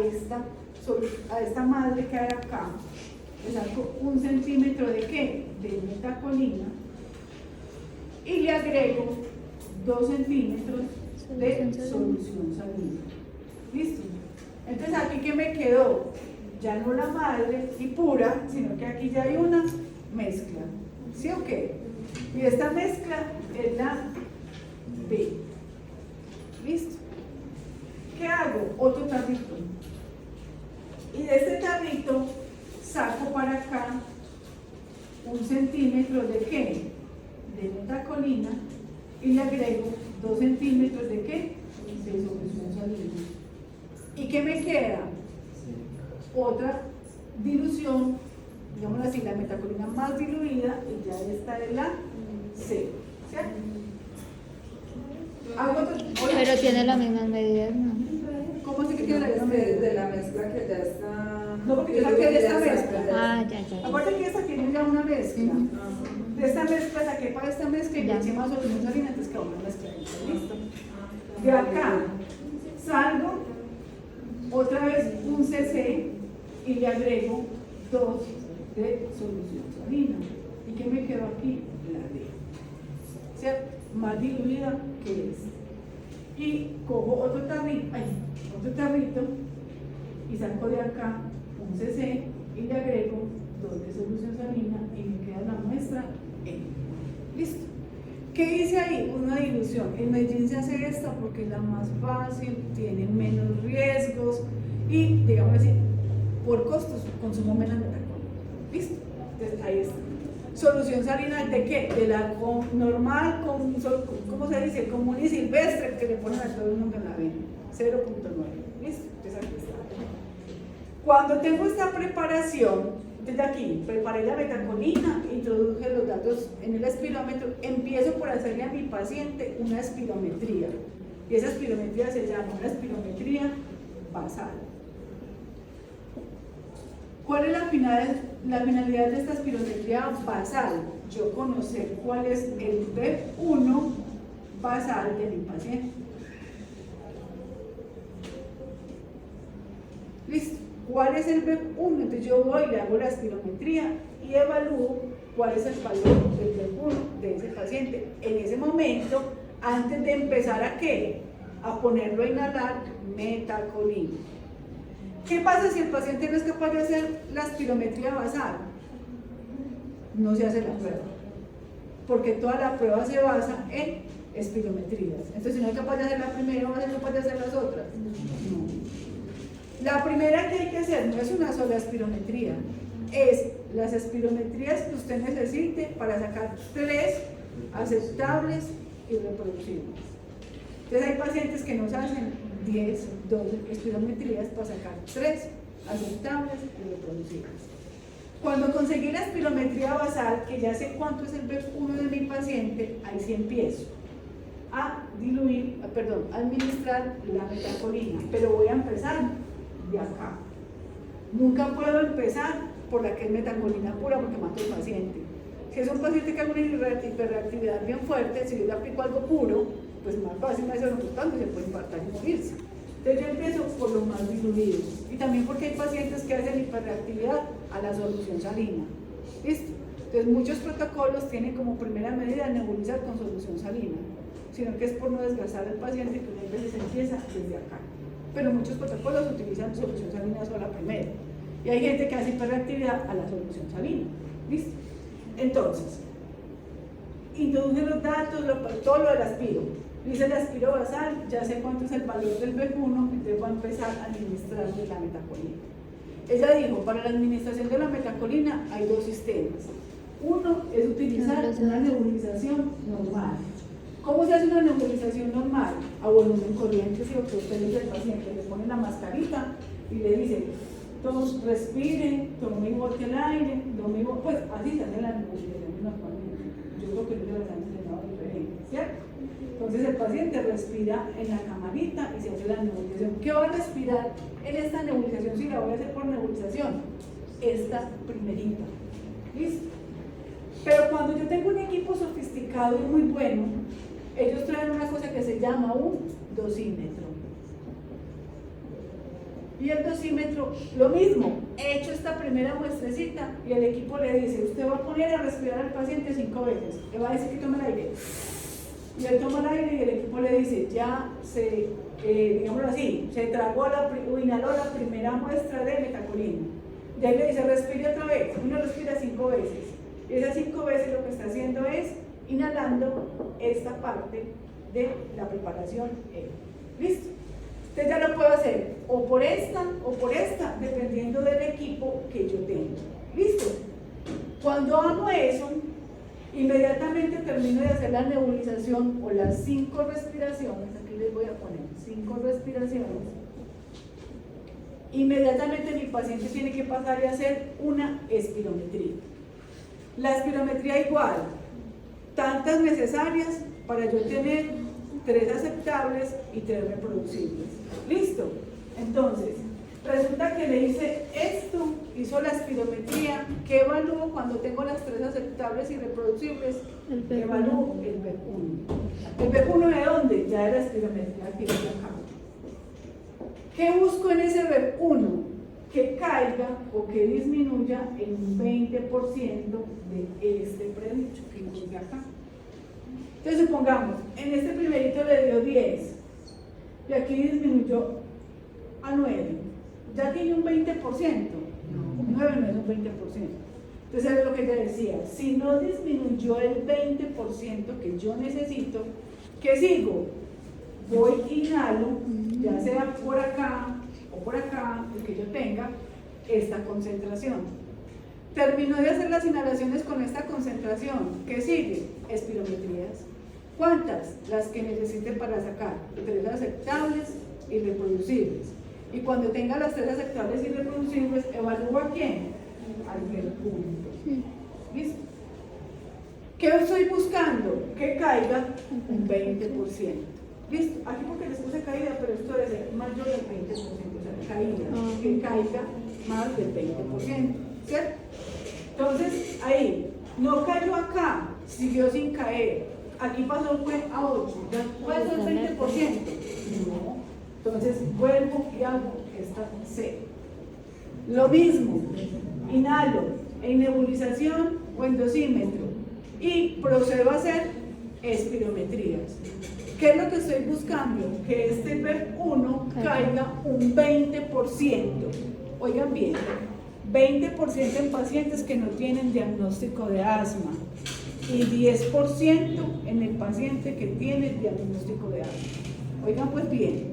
a esta madre que hay acá, le saco 1 centímetro de ¿qué? De metacolina y le agrego 2 centímetros de solución salina. ¿Listo? Entonces aquí que me quedó ya no la madre y pura, sino que aquí ya hay una mezcla. ¿Sí o qué? Y esta mezcla es la B. ¿Listo? ¿Qué hago? Otro tarrito. Y de este tarrito saco para acá 1 centímetro de ¿qué? De metacolina y le agrego 2 centímetros de ¿qué? De solución salina. ¿Y qué me queda? Otra dilución, digamos así, la metacolina más diluida y ya esta es la C. ¿Cierto? Pero tiene las mismas medidas, ¿no? ¿Cómo se que tiene la misma medida? De la mezcla que ya está. No, porque yo saqué de esta mezcla. Ah, ya. Aparte que esta tiene ya una mezcla. De esta mezcla saqué para esta mezcla y le eché más solución salina, entonces quedó una mezcla. ¿Listo? De acá salgo otra vez 1 cc y le agrego 2 de solución salina. ¿Y qué me quedó aquí? La D. ¿Cierto? Más diluida que esta. Y cojo otro tarrito y saco de acá 1 cc y le agrego 2 de solución salina y me queda la muestra E. ¿Listo? ¿Qué hice ahí? Una dilución. En Medellín se hace esta porque es la más fácil, tiene menos riesgos y, digamos así, por costos consumo menos metacolina. ¿Listo? Entonces ahí está. Solución salina de qué? De la normal, ¿cómo se dice? Común y silvestre que le ponen a todo el mundo en la vena. 0.9. ¿Listo? Entonces aquí está. Cuando tengo esta preparación, desde aquí, preparé la metacolina, introduje los datos en el espirómetro, empiezo por hacerle a mi paciente una espirometría. Y esa espirometría se llama una espirometría basal. ¿Cuál es la finalidad de esta espirometría basal? Yo conocer cuál es el B1 basal de mi paciente. ¿Listo? ¿Cuál es el B1? Entonces yo voy, le hago la espirometría y evalúo cuál es el valor del B1 de ese paciente. En ese momento, antes de empezar a ¿qué? A ponerlo a inhalar metacolina. ¿Qué pasa si el paciente no es capaz de hacer la espirometría basal? No se hace la prueba, porque toda la prueba se basa en espirometrías. Entonces, si no es capaz de hacer la primera, ¿va a ser capaz de hacer las otras? No. La primera que hay que hacer no es una sola espirometría, es las espirometrías que usted necesite para sacar 3 aceptables y reproducibles. Entonces hay pacientes que nos hacen 10, 12 espirometrías para sacar 3 aceptables y reproducibles. Cuando conseguí la espirometría basal, que ya sé cuánto es el B1 de mi paciente, ahí sí empiezo a administrar la metacolina, pero voy a empezar de acá. Nunca puedo empezar por la que es metacolina pura porque mato al paciente. Si es un paciente que haga una hiperreactividad bien fuerte, si yo le aplico algo puro, pues más fácil me hace lo tanto y se puede infartar y morirse. Entonces yo empiezo por los más diluidos. Y también porque hay pacientes que hacen hiperreactividad a la solución salina. ¿Listo? Entonces muchos protocolos tienen como primera medida nebulizar con solución salina, sino que es por no desgastar al paciente que muchas veces empieza desde acá. Pero muchos protocolos utilizan solución salina sola primero. Y hay gente que hace hiperreactividad a la solución salina. ¿Listo? Entonces, introduje los datos, todo lo del aspiro. Hice el aspiro basal, ya sé cuánto es el valor del B1, entonces voy a empezar a administrarle la metacolina. Ella dijo, para la administración de la metacolina hay 2 sistemas. Uno es utilizar una nebulización normal. ¿Cómo se hace una nebulización normal? A volumen corriente, si usted le dice al paciente, le pone la mascarita y le dice, respire, tome y bote el aire, pues así se hace la nebulización normalmente. Yo creo que no les han enseñado diferente, ¿cierto? Entonces el paciente respira en la camarita y se hace la nebulización. ¿Qué va a respirar en esta nebulización si la voy a hacer por nebulización? Esta primerita. ¿Listo? Pero cuando yo tengo un equipo sofisticado y muy bueno, ellos traen una cosa que se llama un dosímetro. Y el dosímetro, lo mismo, he hecho esta primera muestrecita y el equipo le dice, usted va a poner a respirar al paciente 5 veces, le va a decir que tome el aire. Y él toma el aire y el equipo le dice, ya se, digámoslo así, se tragó o inhaló la primera muestra de metacolina. De ahí le dice, respire otra vez, uno respira 5 veces. Y esas 5 veces lo que está haciendo es inhalando esta parte de la preparación. ¿Listo? Usted ya lo puede hacer o por esta, dependiendo del equipo que yo tenga. ¿Listo? Cuando hago eso, inmediatamente termino de hacer la nebulización o las 5 respiraciones. Aquí les voy a poner 5 respiraciones. Inmediatamente mi paciente tiene que pasar y hacer una espirometría. La espirometría igual, tantas necesarias para yo tener 3 aceptables y 3 reproducibles. ¿Listo? Entonces, resulta que le hice esto, hizo la espirometría. ¿Qué evalúo cuando tengo las 3 aceptables y reproducibles? Evalúo el B1. ¿El B1 de dónde? Ya de la espirometría que hice acá. ¿Qué busco en ese B1? Que caiga o que disminuya en un 20% de este predicho que incluye acá. Entonces supongamos, en este primerito le dio 10 y aquí disminuyó a 9. ¿Ya tiene un 20%? No, 9 no es un 20%. Entonces es lo que te decía, si no disminuyó el 20% que yo necesito, ¿qué sigo? Voy, inhalo, ya sea por acá o por acá, el que yo tenga, esta concentración. Termino de hacer las inhalaciones con esta concentración. ¿Qué sigue? Espirometrías. ¿Cuántas? Las que necesite para sacar 3 aceptables y reproducibles. Y cuando tenga las 3 aceptables y reproducibles, ¿evalúo a quién? Al punto. ¿Listo? ¿Qué estoy buscando? Que caiga un 20%. ¿Listo? Aquí porque les puse caída, pero esto debe ser mayor del 20%, o sea, caída, que caiga más del 20%, ¿cierto? Entonces, ahí, no cayó acá, siguió sin caer, aquí pasó fue a 8, ¿ya puede ser 20%? No, entonces vuelvo y hago esta C. Lo mismo, inhalo en nebulización o en dosímetro y procedo a hacer espirometrías. ¿Qué es lo que estoy buscando? Que este B1 caiga un 20%. Oigan bien, 20% en pacientes que no tienen diagnóstico de asma y 10% en el paciente que tiene diagnóstico de asma. Oigan pues bien,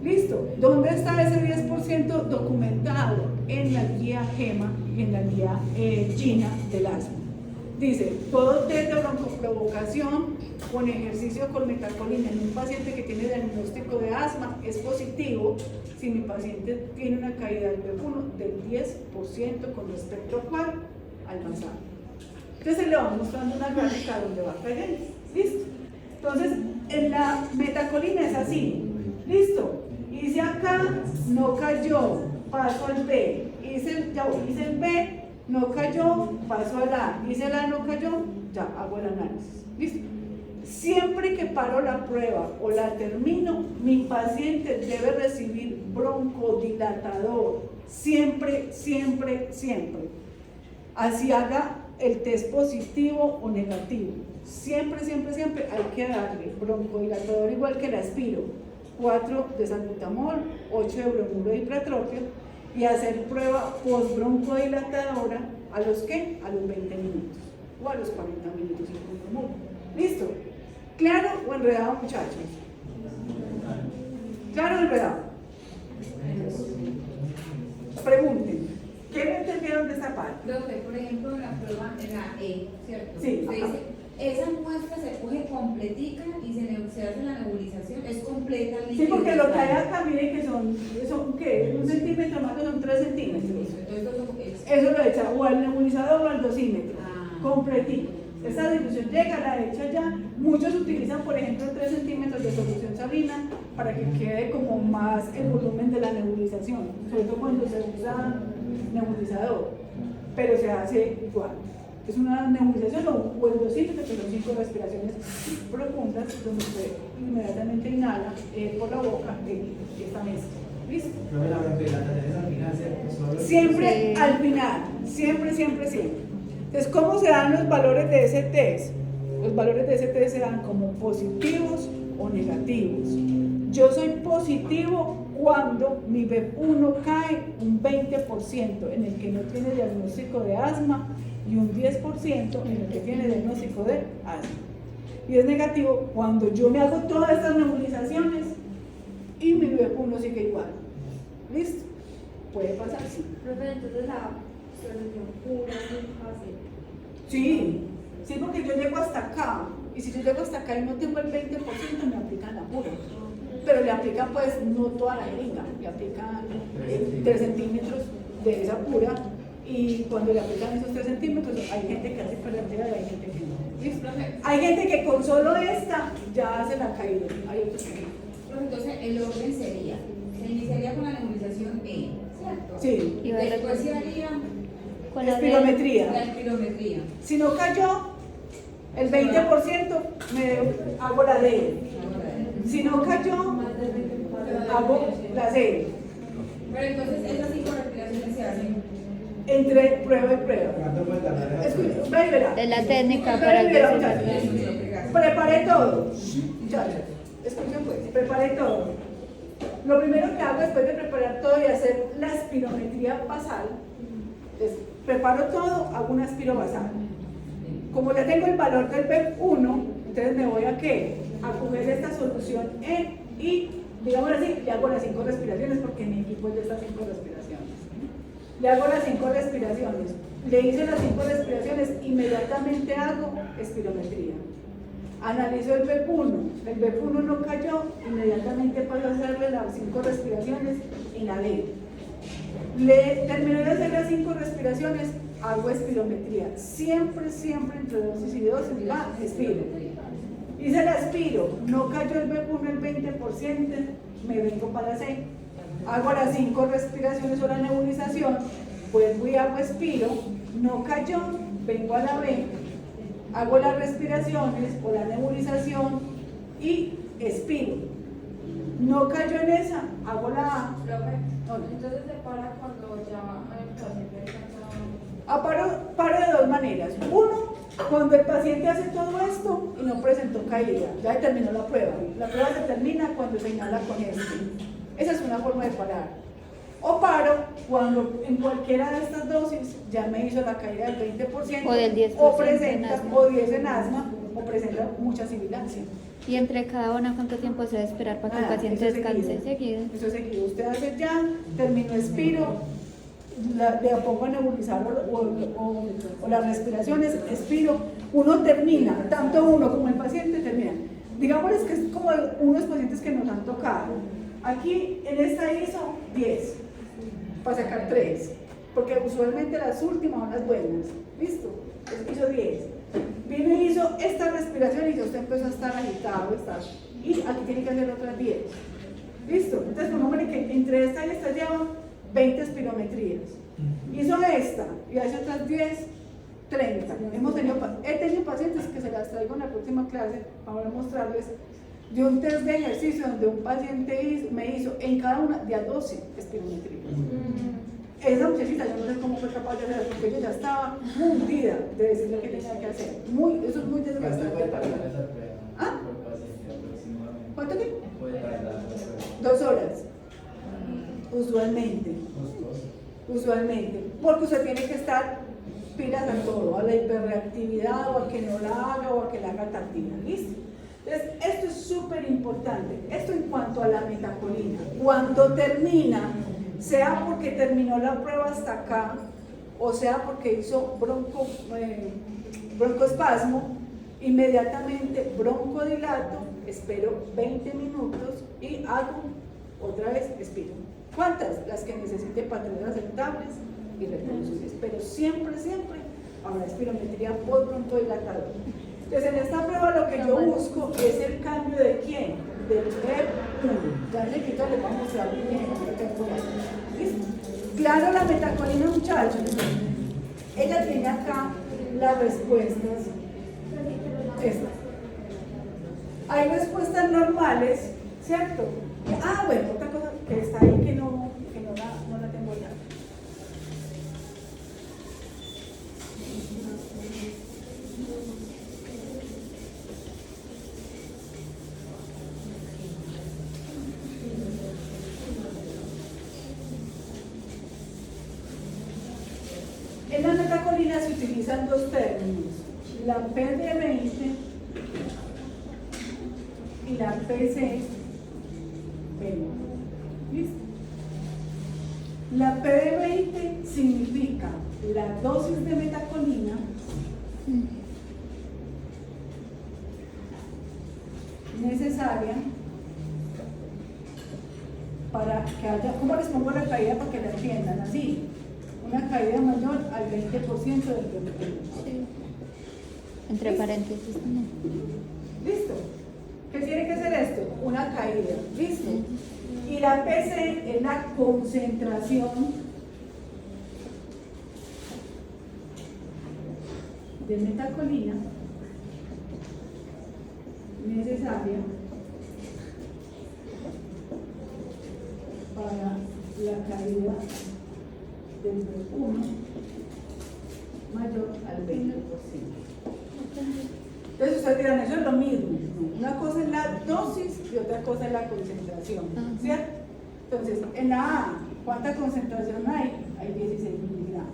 listo. ¿Dónde está ese 10% documentado? En la guía GEMA y en la guía GINA del asma. Dice, todo test de broncoprovocación con ejercicio con metacolina en un paciente que tiene diagnóstico de asma es positivo si mi paciente tiene una caída del B1 del 10% con respecto a cuál? Al basal. Entonces le va mostrando una gráfica donde va cayendo. ¿Listo? Entonces, en la metacolina es así. ¿Listo? Hice acá, no cayó, paso al B. Hice el B, no cayó, paso al A. Hice el A, no cayó, ya hago el análisis. ¿Listo? Siempre que paro la prueba o la termino, mi paciente debe recibir broncodilatador. Siempre, siempre, siempre. Así haga el test positivo o negativo. Siempre, siempre, siempre hay que darle broncodilatador igual que el aspiro. 4 de salbutamol, 8 de bromuro de hipratropio y hacer prueba postbroncodilatadora a los ¿qué? A los 20 minutos o a los 40 minutos con bromuro. ¿Listo? ¿Claro o enredado, muchachos? ¿Claro o enredado? Pregunten, ¿qué me entendieron de esta parte? Profe, por ejemplo, la prueba en la E, ¿cierto? Sí. Se dice, esa muestra se coge completica y se hace la nebulización, es completa. Sí, porque lo que hay acá, miren que son ¿qué? 1 centímetro más que son 3 centímetros. Eso lo echa o al nebulizador o al dosímetro, completito. Esa dilución llega, la echa ya. Muchos utilizan, por ejemplo, 3 centímetros de solución salina para que quede como más el volumen de la nebulización, sobre todo cuando se usa nebulizador, pero se hace igual. Es una nebulización o el dosímetro, que son 5 respiraciones profundas, donde usted inmediatamente inhala por la boca esta mezcla. ¿Listo? No me la broncohidratación es al final, ¿cierto? Solo- Siempre Sí. al final, siempre, siempre, siempre. Entonces, ¿cómo se dan los valores de ese test? Los valores de ese test se dan como positivos o negativos. Yo soy positivo cuando mi B1 cae un 20% en el que no tiene diagnóstico de asma y un 10% en el que tiene diagnóstico de asma. Y es negativo cuando yo me hago todas estas nebulizaciones y mi B1 sigue igual. ¿Listo? Puede pasar, sí. Profe, entonces la solución pura nunca se... Sí, sí, porque yo llego hasta acá, y si yo llego hasta acá y no tengo el 20%, me aplican la pura. Pero le aplican, pues, no toda la jeringa, le aplican 3 centímetros de esa pura, y cuando le aplican esos 3 centímetros, hay gente que hace hiperactividad y hay gente que no. ¿Listo? Hay gente que con solo esta ya hace la caída, hay otros que no. Pero entonces el orden sería, se iniciaría con la nebulización E, ¿cierto? Sí. Y va Después se haría con la Espirometría. la espirometría. Si no cayó el 20%, me hago la D. Si no cayó, hago la C. Pero entonces esas 5 respiraciones se hacen. Entre prueba y prueba. ¿Cuánto puede tardar en hacer? Escucha, ve y verá. Es la técnica Ve para y que verá, se muchachos. Preparé todo. Muchachos, escuchen pues, preparé todo. Lo primero que hago después de preparar todo y hacer la espirometría basal es preparo todo, hago una espiro basal. Como ya tengo el valor del B1, entonces me voy a ¿qué? A coger esta solución y, digamos así, le hago las 5 respiraciones porque mi equipo es de estas 5 respiraciones. Le hago las 5 respiraciones. Le hice las 5 respiraciones, inmediatamente hago espirometría. Analizo el B1 no cayó, inmediatamente paso a hacerle las 5 respiraciones en la D. Le terminé de hacer las 5 respiraciones, hago espirometría. Siempre, siempre entre dosis y dosis, va, expiro. Hice la expiro, no cayó el B1 el 20%, me vengo para C. Hago las 5 respiraciones o la nebulización, vuelvo y hago expiro, no cayó, vengo a la B, hago las respiraciones o la nebulización y expiro. No cayó en esa, hago la A. Profe, Hola. entonces se para cuando ya el paciente alcanza... Paro de 2 maneras. Uno, cuando el paciente hace todo esto y no presentó caída, ya terminó la prueba. La prueba se termina cuando se inhala con esto. Esa es una forma de parar. O paro cuando en cualquiera de estas dosis ya me hizo la caída del 20% O del 10% o presenta en asma. o 10 en asma o presenta mucha sibilancia. Y entre cada una, ¿cuánto tiempo se debe esperar para que el Nada, paciente eso descanse seguido? Eso es seguido. Usted hace ya, terminó expiro, le pongo a nebulizar o las respiraciones, expiro, uno termina, tanto uno como el paciente termina. Digámosles que es como unos pacientes que nos han tocado. Aquí en esta hizo 10, para sacar 3, porque usualmente las últimas son las buenas. ¿Listo? Entonces hizo 10. Vino y hizo esta respiración y ya usted empezó a estar agitado, y aquí tiene que hacer otras 10. ¿Listo? Entonces pongámosle que entre esta y esta lleva 20 espirometrías. Hizo esta y hace otras 10, 30. He tenido pacientes que se las traigo en la próxima clase para mostrarles de un test de ejercicio donde un paciente me hizo en cada una de a 12 espirometrías. Esa muchachita yo no sé cómo fue capaz de hacerlo porque ella ya estaba hundida de decir lo que tenía que hacer. Eso es muy ¿Cuánto desgastante puede para tardar ella. esa prueba? ¿Ah? Por paciente aproximadamente. ¿Cuánto qué? Puede tardar la prueba. 2 horas. Usualmente. Usualmente. Porque usted tiene que estar pilas a todo, a la hiperreactividad o a que no la haga o a que la haga tardía. ¿Listo? Entonces, esto es súper importante. Esto en cuanto a la metacolina. Cuando termina, sea porque terminó la prueba hasta acá, o sea porque hizo broncoespasmo, inmediatamente broncodilato, espero 20 minutos y hago otra vez expiro. ¿Cuántas? Las que necesite para tener aceptables y reconocibles. Pero siempre, siempre habrá espirometría por broncodilatador. Entonces, en esta prueba lo que yo busco es el cambio de quién, del B1. Ya le quito, les voy a mostrar un ejemplo que tengo ahí. ¿Listo? Claro, la metacolina, muchachos. Ella tiene acá las respuestas. Estas. Hay respuestas normales, ¿cierto? Ah, bueno, otra cosa que está ahí que no la tengo ya. En la metacolina se utilizan dos términos, la PD20 y la PC20. ¿Listo? La PD20 significa la dosis de metacolina necesaria para que haya, ¿cómo les pongo la caída para que la entiendan? Así, una caída mayor al 20% del PPM. Sí. Entre paréntesis también. ¿Listo? ¿Qué tiene que ser esto? Una caída. ¿Listo? Y la PC es la concentración de metacolina necesaria para la caída del B1 mayor al 20%. Entonces ustedes dirán, eso es lo mismo. Una cosa es la dosis y otra cosa es la concentración, ¿cierto? Entonces, en la A, ¿cuánta concentración hay? Hay 16 miligramos.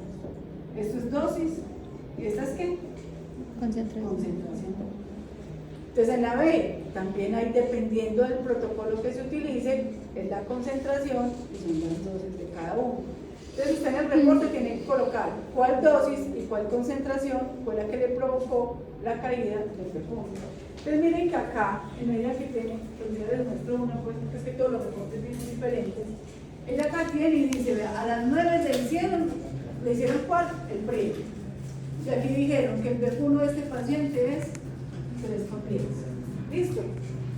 Esto es dosis y esta es ¿qué? Concentración. Entonces en la B también hay, dependiendo del protocolo que se utilice, es la concentración y son las dosis de cada uno. Entonces usted en el reporte tiene que colocar cuál dosis y cuál concentración fue la que le provocó la caída del perfume. Entonces miren que acá, en ella que tiene, pues ya les muestro una, pues es que todos los reportes vienen diferentes. Ella acá tiene y dice, vea, a las 9 le hicieron ¿cuál? El pre. Y aquí dijeron que el B1 de este paciente es 3,10. ¿Listo?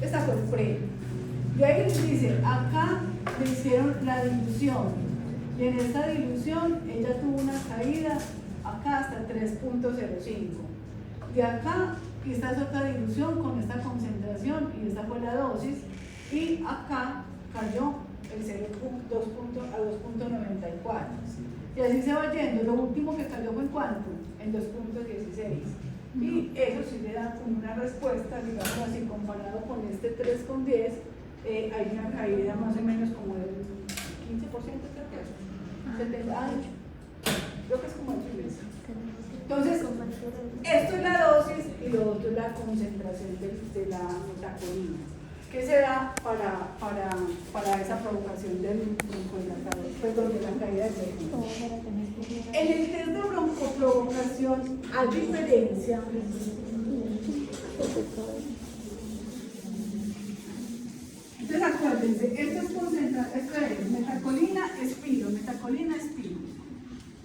Esta fue el pre. Y ahí les dice, acá le hicieron la dilución. Y en esta dilución ella tuvo una caída acá hasta 3,05. De acá, y esta es otra dilución con esta concentración y esta fue la dosis. Y acá cayó el 0,2 a 2,94. Y así se va yendo. Lo último que cayó fue en cuánto? En 2,16. Y eso sí le da como una respuesta, digamos así, comparado con este 3,10, hay una caída más o menos como del 15%, creo que es. 70, creo que es como el 15. Entonces, esto es la dosis y lo otro es la concentración de la metacolina, que se da para esa provocación del broncodilatador, perdón, de la caída del perfume. En el test de broncoprovocación, a diferencia, entonces acuérdense, esto es metacolina, espiro.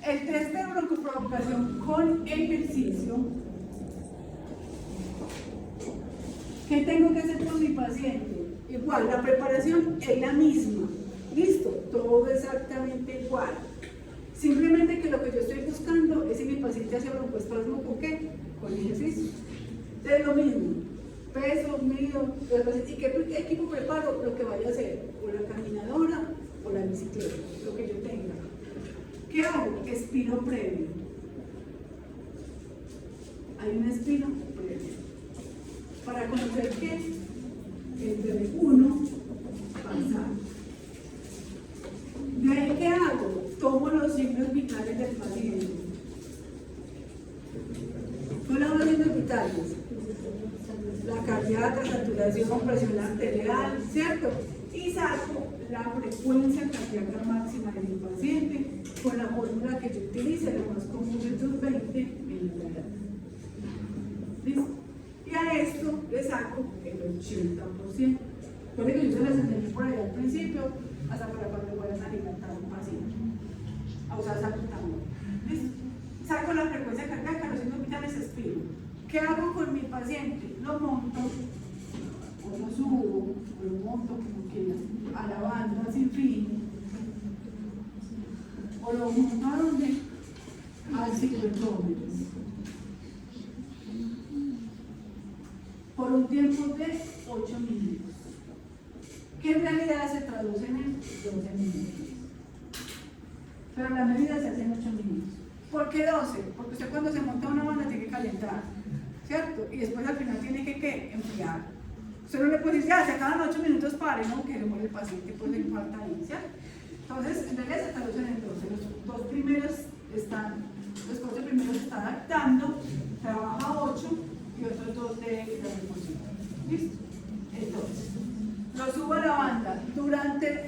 El test de broncoprovocación con ejercicio, ¿qué tengo que hacer con mi paciente? Igual, la preparación es la misma, listo, todo exactamente igual. Simplemente que lo que yo estoy buscando es si mi paciente hace broncoespasmo con qué, con ejercicio. Entonces lo mismo, peso, mido, y qué equipo preparo, lo que vaya a hacer, o la caminadora o la bicicleta, lo que yo tenga. ¿Qué hago? Espiro previo. Hay un espiro previo. Para conocer qué, el B1 pasar. ¿De ahí qué hago? Tomo los signos vitales del paciente. ¿Cuáles son los signos vitales? La cardíaca, saturación, presión arterial, ¿cierto? Y saco la frecuencia cardíaca máxima de mi paciente con la fórmula que yo utilice, lo más común es 220 miligramos. ¿Listo? Y a esto le saco el 80%. Puede que yo se las enseñé por ahí al principio, hasta para cuando vayan a alimentar a un paciente. A usar salbutamol. ¿Listo? Saco la frecuencia cardíaca, los signos vitales, expiro. ¿Qué hago con mi paciente? Lo monto, o lo subo, o lo monto como quiera, a la banda sin fin, o lo monto a donde? Al ciclotómetro. Por un tiempo de 8 minutos. ¿Qué en realidad se traducen en 12 minutos. Pero la medida se hace en 8 minutos. ¿Por qué 12? Porque usted cuando se monta una banda tiene que calentar, ¿cierto? Y después al final tiene que enfriar. Usted no le puede decir, ya, se acaban 8 minutos, pare, no, que le muere el paciente, pues le infarta ahí, ¿cierto? Entonces, en realidad se traducen en 12. Los 4 primeros están adaptando, trabaja 8 y otros 2 de reposición. ¿Listo? Entonces, lo subo a la banda.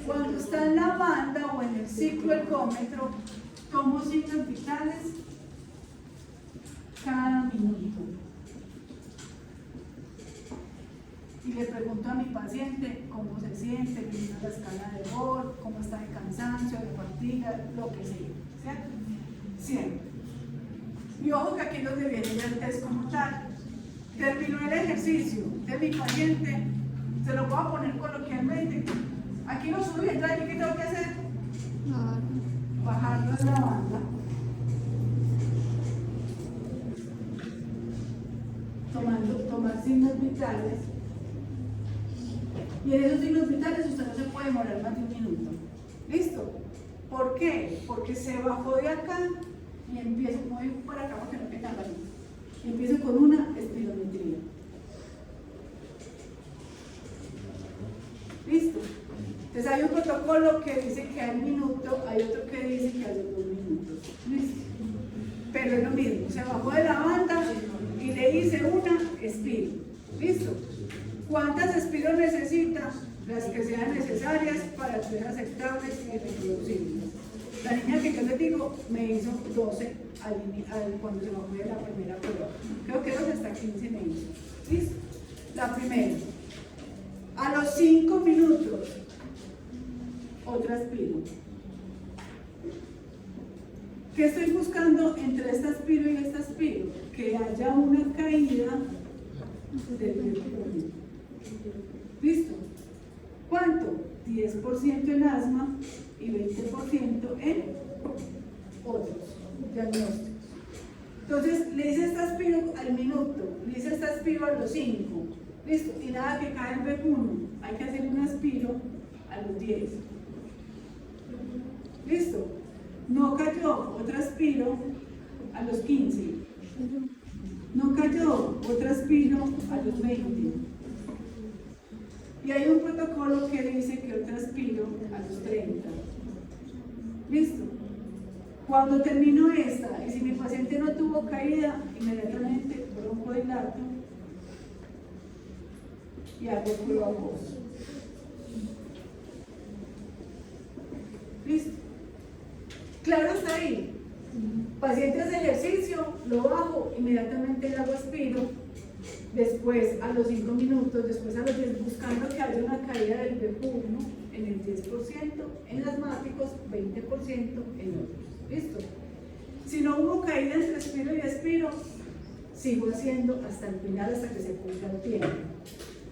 Cuando está en la banda o en el ciclo ergómetro, tomo signos vitales cada minuto. Y le pregunto a mi paciente cómo se siente, viendo la escala de Borg, cómo está de cansancio, de fatiga, lo que sea, ¿cierto? Siempre. Y ojo que aquí es donde viene ya el test como tal. Terminó el ejercicio de mi paciente, se lo voy a poner coloquialmente. Aquí lo subí, entonces ¿qué tengo que hacer? Bajarlo en la banda. Tomar signos vitales. Y en esos signos vitales usted no se puede demorar más de 1 minuto. ¿Listo? ¿Por qué? Porque se bajó de acá y empiezo, voy por acá porque no tenga la luz. Y empiezo con una espirometría. ¿Listo? Entonces hay un protocolo que dice que al minuto, hay otro que dice que a los 2 minutos. ¿Listo? Pero es lo mismo, se bajó de la banda y le hice una espiro. ¿Listo? ¿Cuántas espiros necesita? Las que sean necesarias para ser aceptables y reproducibles. La niña que yo les digo me hizo 12 cuando se bajó de la primera prueba. Creo que 12 hasta 15 me hizo. ¿Listo? La primera. A los 5 minutos, otra aspiro. ¿Qué estoy buscando entre esta aspiro y esta aspiro? Que haya una caída del mercurio. ¿Listo? ¿Cuánto? 10% en asma y 20% en otros diagnósticos. Entonces, le hice esta aspiro al minuto, le hice esta aspiro a los 5. ¿Listo? Y nada que cae en B1. Hay que hacer un aspiro a los 10. ¿Listo? No cayó, otra aspiro a los 15. No cayó, otra aspiro a los 20. Y hay un protocolo que dice que otra aspiro a los 30. ¿Listo? Cuando termino esta, y si mi paciente no tuvo caída, inmediatamente broncodilato y hago prueba voz. ¿Listo? Claro, está ahí. Paciente hace ejercicio, lo bajo, inmediatamente le hago aspiro. Después, a los 5 minutos, después a los 10, buscando que haya una caída del B1 en el 10%, en asmáticos, 20% en otros. ¿Listo? Si no hubo caída entre aspiro y aspiro, sigo haciendo hasta el final, hasta que se cumpla el tiempo.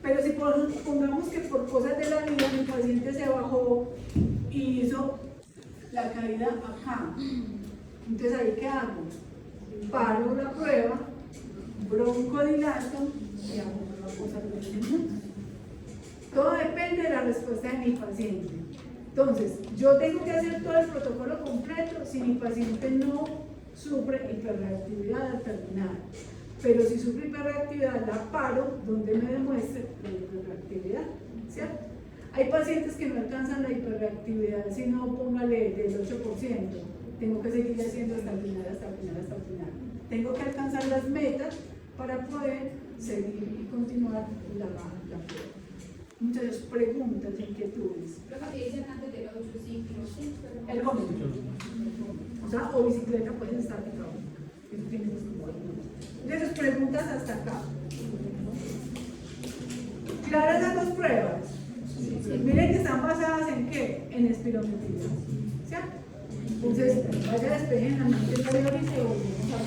Pero si pongamos que por cosas de la vida mi paciente se bajó y hizo la caída acá, entonces ahí ¿qué hago? Paro la prueba, broncodilato y hago una cosa de 20 minutos. Todo depende de la respuesta de mi paciente. Entonces, yo tengo que hacer todo el protocolo completo si mi paciente no sufre hiperreactividad al terminar. Pero si sufre hiperreactividad, la paro donde me demuestre la hiperreactividad, ¿cierto? Hay pacientes que no alcanzan la hiperreactividad, si no, póngale del 8%. Tengo que seguir haciendo hasta el final, hasta el final, hasta el final. Tengo que alcanzar las metas para poder seguir y continuar la prueba. Muchas preguntas, inquietudes. Lo que dicen antes de los 8 ciclos, ¿sí? Ergómetro. O sea, o bicicleta pueden estar acá. Eso tiene entonces, preguntas hasta acá. ¿Claras las dos pruebas? Sí. Miren que están basadas en qué? En espirometría. ¿Cierto? Entonces, vaya despejen la mente y se volvemos a hablar.